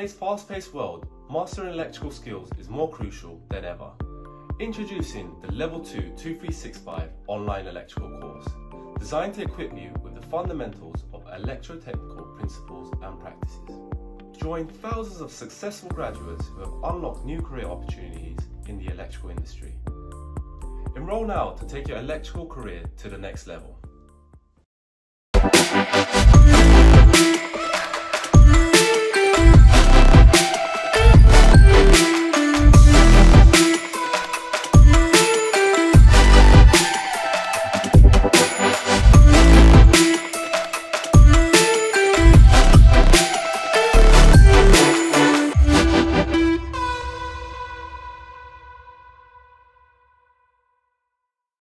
today's fast-paced world, mastering electrical skills is more crucial than ever. Introducing the Level 2 2365 online electrical course, designed to equip you with the fundamentals of electrotechnical principles and practices. Join thousands of successful graduates who have unlocked new career opportunities in the electrical industry. Enroll now to take your electrical career to the next level.